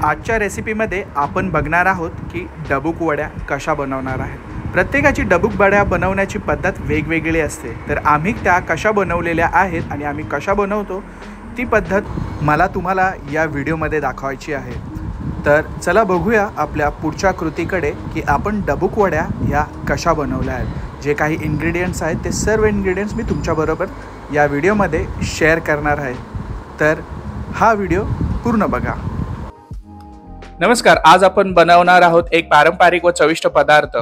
आजच्या रेसिपीमध्ये आपण बघणार आहोत की डबूक वड्या कशा बनवणार आहेत। प्रत्येकाची डबूक वड्या बनवण्याची पद्धत वेगवेगळी असते, तर आम्ही त्या कशा बनवलेल्या आहेत आणि आम्ही कशा बनवतो ती पद्धत मला तुम्हाला या व्हिडिओमध्ये दाखवायची आहे। तर चला बघूया आपल्या पुढच्या कृतीकडे की आपण डबूक वड्या ह्या कशा बनवल्या आहेत। जे काही इन्ग्रेडियंट्स आहेत ते सर्व इन्ग्रेडियंट्स मी तुमच्याबरोबर या व्हिडिओमध्ये शेअर करणार आहे, तर हा व्हिडिओ पूर्ण बघा। नमस्कार, आज आपण बनवणार आहोत एक पारंपरिक व चविष्ट पदार्थ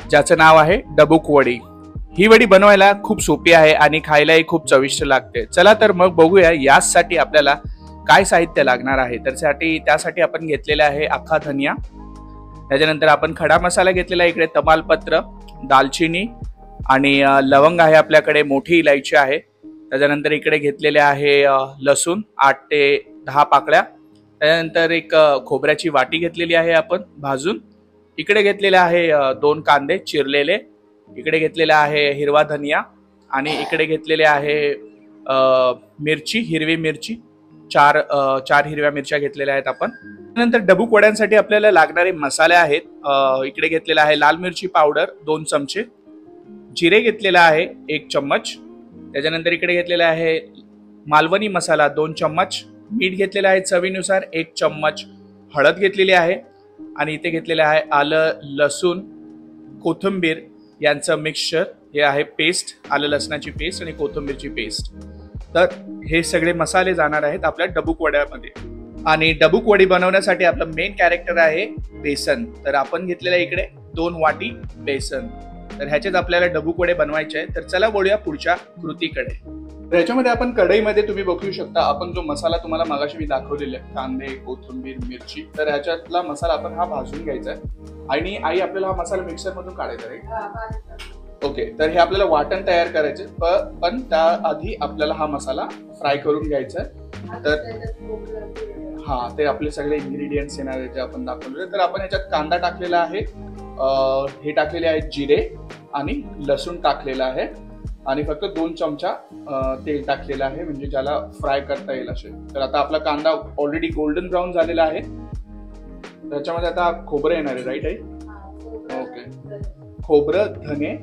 ज्याचं नाव आहे डबूक वडी। ही वडी बनवायला खूप सोपी आहे आणि खायलाही खूप चविष्ट लागते। चला तर मग बघूया यासाठी आपल्याला काय साहित्य लागणार आहे। तर त्यासाठी आपण घेतलेले आहे अख्खा धनिया, त्याच्यानंतर आपण खडा मसाला घेतलेला आहे, इकडे तमालपत्र, दालचिनी आणि लवंग आहे आपल्याकडे, मोठी इलायची आहे। त्याच्यानंतर इकडे घेतलेले आहे लसूण 8 ते 10 पाकळ्या, त्यानंतर एक खोबऱ्याची वाटी घेतलेली आहे आपण भाजून, इकडे घेतलेले आहे 2 कांदे चिरलेले, इकडे घेतलेला आहे हिरवा धनिया आणि इकडे घेतलेले आहे मिरची, हिरवी मिरची, 4 हिरव्या मिरच्या घेतलेल्या आहेत आपण। नंतर डबूक वड्यांसाठी आपल्याला लागणारे मसाले आहेत, इकडे घेतलेला आहे लाल मिरची पावडर 2 चमचे, जिरे घेतलेला आहे 1 चम्मच, त्याच्यानंतर इकडे घेतलेला आहे मालवणी मसाला 2 चम्मच, मीठ घेतलेला आहे चवीनुसार 1 चम्मच, हळद घेतलेली आहे आणि इथे घेतलेले आहे आलं लसूण कोथिंबीर यांचं मिक्सचर, हे आहे पेस्ट, आलं लसणाची पेस्ट आणि कोथिंबीरची पेस्ट। तर हे सगळे मसाले जाणार आहेत आपल्या डबूक वड्यामध्ये। आणि डबूक वडी बनवण्यासाठी आपलं मेन कॅरेक्टर आहे बेसन, तर आपण घेतलेलं इकडे 2 वाटी बेसन। तर ह्याच्यात आपल्याला डबूक वडे बनवायचे आहे। तर चला वळूया पुढच्या कृतीकडे। तर ह्याच्यामध्ये आपण कढईमध्ये तुम्ही बघू शकता आपण जो मसाला तुम्हाला मगाशी मी दाखवलेला आहे, कांदे, कोथिंबीर, मिरची, तर ह्याच्यातला मसाला आपण हा भाजून घ्यायचा आहे आणि आई आपल्याला हा मसाला मिक्सर मधून काढायचा आहे। ओके, तर हे आपल्याला वाटण तयार करायचे, पण त्याआधी आपल्याला हा मसाला फ्राय करून घ्यायचा आहे। तर हा ते आपले सगळे इन्ग्रेडियंट्स येणार आहेत जे आपण दाखवलेले। तर आपण ह्याच्यात कांदा टाकलेला आहे, हे टाकलेले आहेत जिरे आणि लसूण टाकलेला आहे आणि फक्त 2 चमचा तेल टाकलेलं आहे, म्हणजे ज्याला फ्राय करता येईल असे। तर आता आपला कांदा ऑलरेडी गोल्डन ब्राऊन झालेला आहे, त्याच्यामध्ये आता खोबरं येणार आहे, राईट आहे? ओके, खोबरं, धने,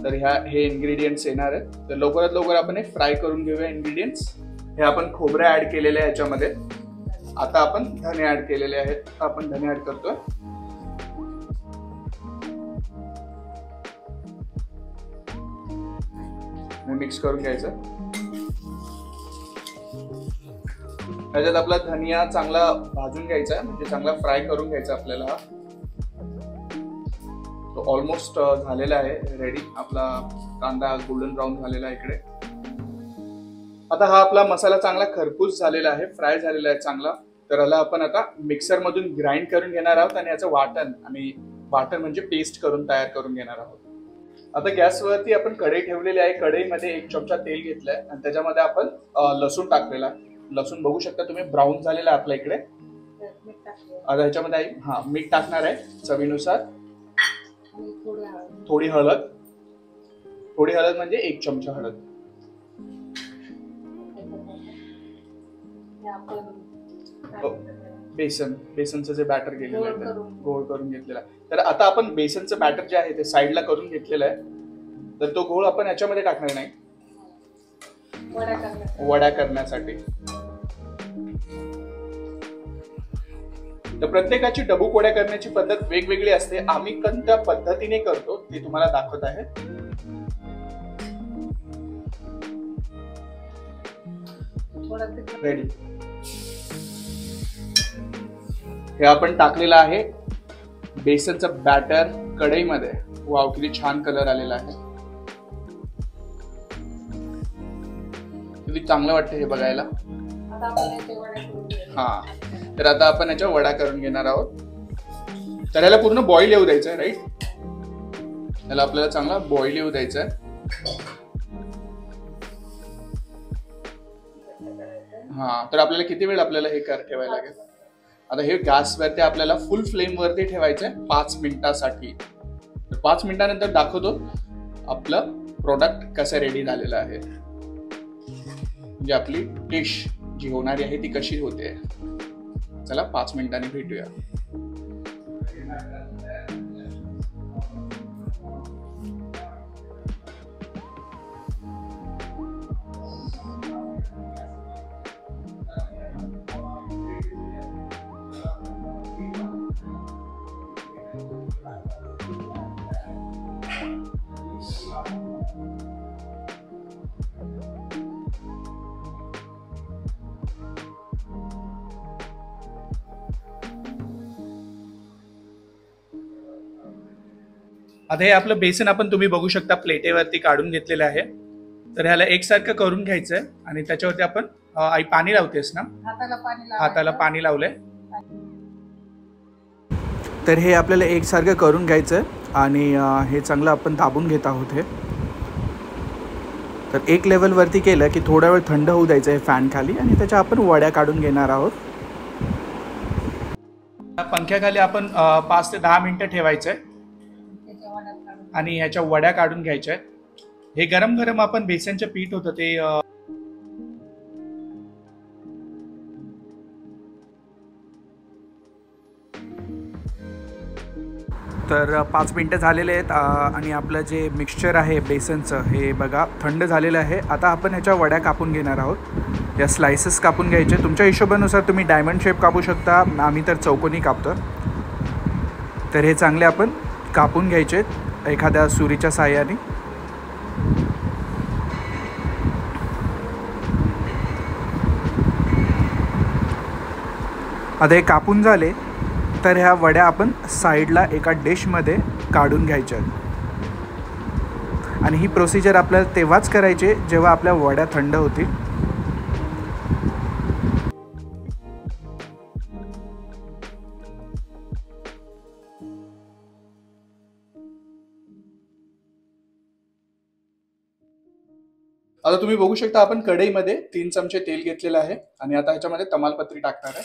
तर हे इन्ग्रेडियंट्स येणार आहेत। तर लवकरात लवकर आपण हे फ्राय करून घेऊया इन्ग्रेडियंट्स। हे आपण खोबरं ऍड केलेले आहे याच्यामध्ये, आता आपण धने ऍड केलेले आहेत, आपण धने ऍड करतोय। मिक्स करून घ्यायचं। ह्याच्यात आपला धनिया चांगला भाजून घ्यायचा आहे, म्हणजे चांगला फ्राय करून घ्यायचा आपल्याला। तो ऑलमोस्ट झालेला आहे, रेडी, आपला कांदा गोल्डन ब्राऊन झालेला आहे इकडे। आता हा आपला मसाला चांगला खरपूस झालेला आहे, फ्राय झालेला आहे चांगला। तर ह्याला आपण आता मिक्सर मधून ग्राइंड करून घेणार आहोत आणि याचं वाटण म्हणजे पेस्ट करून तयार करून घेणार आहोत। आता गॅसवरती आपण कढई ठेवलेली आहे, कढईमध्ये 1 चमचा तेल घेतलंय आणि त्याच्यामध्ये आपण लसूण टाकलेला, लसूण बघू शकता तुम्ही ब्राऊन झालेला आहे आपल्या इकडे। आता ह्याच्यामध्ये मीठ टाकणार आहे चवीनुसार, थोडी हळद म्हणजे 1 चमचा हळद, बेसनचं जे बॅटर केलेलं आहे गोळ करून घेतलेला आहे। तर आता आपण बेसनचं बॅटर जे आहे ते साईडला करून घेतलेलं आहे, तर तो गोळ आपण याच्यामध्ये टाकणार नाही, वड्या करण्यासाठी। तर प्रत्येकाची डबूक वड्या करण्याची पद्धत वेगवेगळी असते, आम्ही कोणत्या पद्धतीने करतो ते तुम्हाला दाखवत आहे। रेडी, हे आपण टाकलेलं आहे बेसनचं बॅटर कढईमध्ये। वाव, किती छान कलर आलेला आहे, किती चांगलं वाटतं हे बघायला। हा, तर आता आपण याच्या वड्या करून घेणार आहोत। तर याला पूर्ण बॉईल येऊ द्यायचं आहे, राईट? याला आपल्याला चांगला बॉईल येऊ द्यायचा आहे। हा, तर आपल्याला किती वेळ आपल्याला हे ठेवायला लागेल? आता हे गॅसवरती आपल्याला फुल फ्लेम वरती ठेवायचं आहे 5 मिनिटासाठी। तर 5 मिनिटानंतर दाखवतो आपलं प्रोडक्ट कसं रेडी झालेलं आहे, म्हणजे आपली डिश जी होणारी आहे ती कशी होते। चला 5 मिनिटांनी भेटूया. आता हे आपलं बेसन आपण तुम्ही बघू शकता प्लेटेवरती काढून घेतलेलं आहे. तर ह्याला एकसारखं करून घ्यायचंय आणि त्याच्यावरती आपण आई पाणी लावतेस ना, हाताला पाणी लावलंय. तर हे आपल्याला एकसारखं करून घ्यायचंय आणि हे चांगलं आपण दाबून घेत आहोत. हे तर एक लेवलवरती केलं की थोडा वेळ थंड होऊ द्यायचं आहे फॅन खाली आणि त्याच्या आपण वड्या काढून घेणार आहोत. पंख्याखाली आपण 5 ते 10 मिनिटं ठेवायचंय आणि ह्याच्या वड्या काढून घ्यायच्या आहेत. हे गरम गरम आपण बेसनचं पीठ होतं ते तर 5 मिनिटं झालेले आहेत आणि आपलं जे मिक्सचर आहे बेसनचं हे बघा थंड झालेलं आहे. आता आपण ह्याच्या वड्या कापून घेणार आहोत. या स्लायसेस कापून घ्यायचे. तुमच्या हिशोबानुसार तुम्ही डायमंड शेप कापू शकता, आम्ही तर चौकोनी कापतो. तर हे चांगले आपण कापून घ्यायचे एखाद्या सुरीच्या साहाय्याने. आता हे कापून झाले तर ह्या वड्या आपण साईडला एका डिशमध्ये काढून घ्यायच्या आणि ही प्रोसिजर आपल्याला तेव्हाच करायची जेव्हा आपल्या वड्या थंड होतील. आता तुम्ही बघू शकता आपण कढईमध्ये 3 चमचे तेल घेतलेलं आहे आणि आता ह्याच्यामध्ये तमालपत्री टाकणार आहे.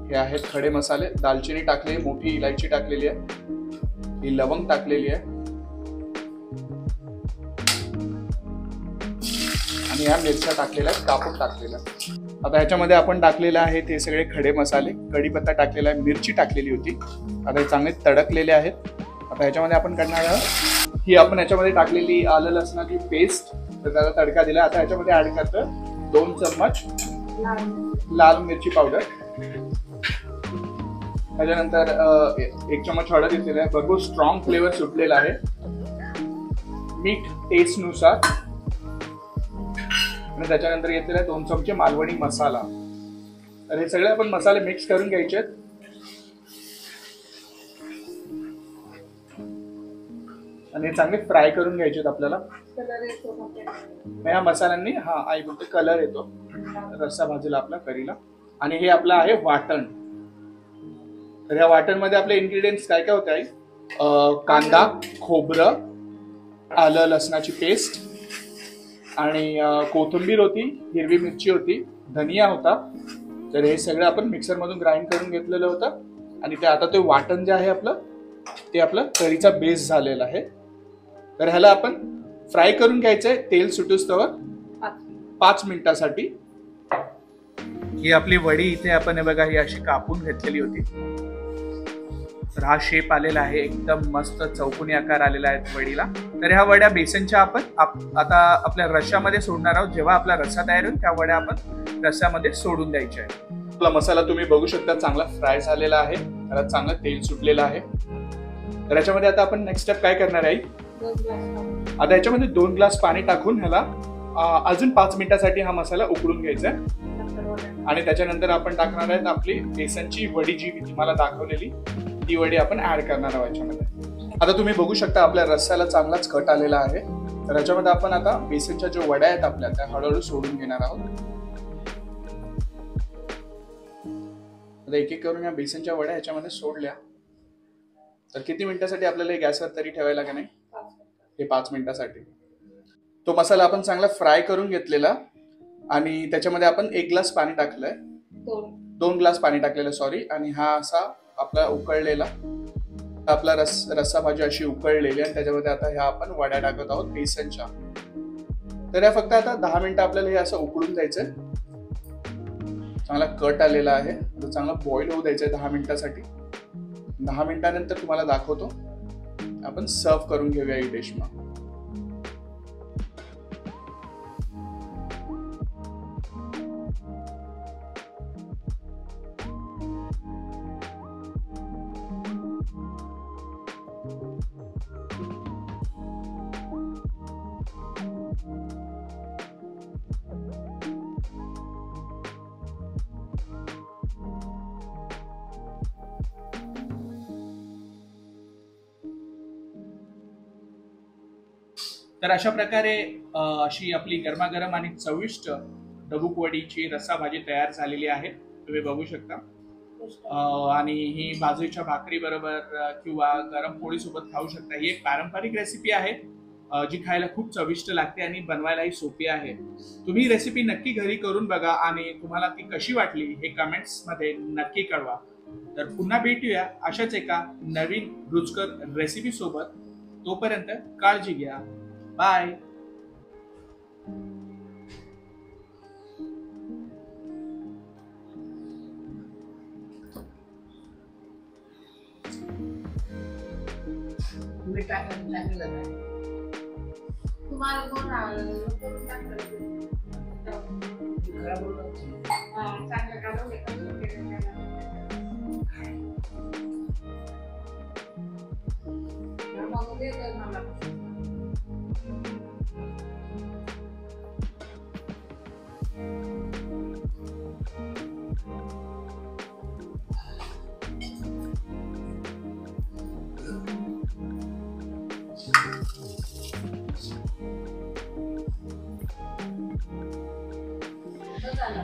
हे आहेत खडे मसाले. दालचिनी टाकली, मोठी इलायची टाकलेली आहे, ही लवंग टाकलेली आहे आणि या मिरच्या टाकलेल्या आहेत, कापून टाकलेल्या. आता ह्याच्यामध्ये आपण टाकलेले आहे ते सगळे खडे मसाले. कढीपत्ता टाकलेला आहे, मिरची टाकलेली होती. आता हे चांगले तडकलेले आहेत. आता ह्याच्यामध्ये आपण करणार आहोत ही आपण ह्याच्यामध्ये टाकलेली आलं लसणाची पेस्ट. तर त्याला तडका दिला. आता ह्याच्यामध्ये ऍड करतो 2 चम्मच लाल मिरची पावडर. त्याच्यानंतर 1 चम्मच हळद घेतलेला आहे. भरपूर स्ट्रॉंग फ्लेवर सुटलेला आहे. मीठ टेस्टनुसार आणि त्याच्यानंतर घेतलेला आहे 2 चमचे मालवणी मसाला. तर हे सगळे आपण मसाले मिक्स करून घ्यायचे आहेत आणि चांगले फ्राय करून घ्यायचे आहेत आपल्याला. या मसाल्यांनी आई बोलते कलर येतो रस्सा भाजीला आपल्या करीला. आणि हे आपलं आहे वाटण. तर या वाटणमध्ये आपले इन्ग्रेडियंट्स काय काय होते आई? कांदा, खोबरं, आलं लसणाची पेस्ट आणि कोथिंबीर होती, हिरवी मिरची होती, धनिया होता. तर हे सगळं आपण मिक्सर मधून ग्राइंड करून घेतलेलं होतं आणि ते आता ते वाटण जे आहे आपलं ते आपलं करीचा बेस झालेला आहे. तर ह्याला आपण फ्राय करून घ्यायचंय तेल सुटूस्तवर 5 मिनिटासाठी. ही आपली वडी इथे आपण हे बघा ही अशी कापून घेतलेली होती. तर हा शेप आलेला आहे, एकदम मस्त चौकोनी आकार आलेला आहे वडीला. तर ह्या वड्या बेसनच्या आपण आता आपल्या रश्श्यामध्ये सोडणार आहोत. जेव्हा आपला रस्सा तयार होईल त्या वड्या आपण रस्स्यामध्ये सोडून द्यायच्या आहे. आपला मसाला तुम्ही बघू शकता चांगला फ्राय झालेला आहे, त्याला चांगलं तेल सुटलेलं आहे. तर याच्यामध्ये आता आपण नेक्स्ट स्टेप काय करणार आहे? आता याच्यामध्ये 2 ग्लास पाणी टाकून ह्याला अजून 5 मिनिटासाठी हा मसाला उकळून घ्यायचा आहे आणि त्याच्यानंतर आपण टाकणार आहेत आपली बेसनची वडी जी मी तुम्हाला दाखवलेली ती वडी आपण ऍड करणार आहोत याच्यामध्ये. आता तुम्ही बघू शकता आपल्या रस्स्याला चांगलाच कट आलेला आहे. तर याच्यामध्ये आपण आता बेसनच्या ज्या वड्या आहेत आपल्या त्या हळूहळू सोडून घेणार आहोत. आता एक एक करून या बेसनच्या वड्या ह्याच्यामध्ये सोडल्या. तर किती मिनिटासाठी आपल्याला गॅसवर तरी ठेवायला का नाही? हे 5 मिनिटासाठी. तो मसाला आपण चांगला फ्राय करून घेतलेला आणि त्याच्यामध्ये आपण 1 ग्लास पाणी टाकलंय, 2 ग्लास पाणी टाकलेलं सॉरी. आणि हा असा आपला उकळलेला आपला रस्सा भाजी अशी उकळलेली आणि त्याच्यामध्ये आता ह्या आपण वड्या टाकत आहोत बेसनच्या. तर या फक्त आता 10 मिनिटं आपल्याला हे असं उकळून द्यायचंय चांगला कट आलेला आहे. आता चांगला बॉईल होऊ द्यायचं 10 मिनिटासाठी. 10 मिनिटानंतर तुम्हाला दाखवतो. आपण सर्व करून घेऊया ही डिश मग. तर अशा प्रकारे अशी आपली गरमागरम आणि चविष्ट डबूक वडीची रस्सा भाजी तयार झालेली आहे. तुम्ही बघू शकता. आणि ही बाजरीच्या भाकरी बरोबर किंवा गरम पोळी सोबत खाऊ शकता. ही एक पारंपरिक रेसिपी आहे जी खायला खूप चविष्ट लागते आणि बनवायलाही सोपी आहे. तुम्ही रेसिपी नक्की घरी करून बघा आणि तुम्हाला ती कशी वाटली हे कमेंट्स मध्ये नक्की कळवा. तर पुन्हा भेटूया अशाच एका नवीन रुचकर रेसिपी सोबत. तोपर्यंत काळजी घ्या. बाय. तुम्हाला कोण चांगलं काढून मला झालं.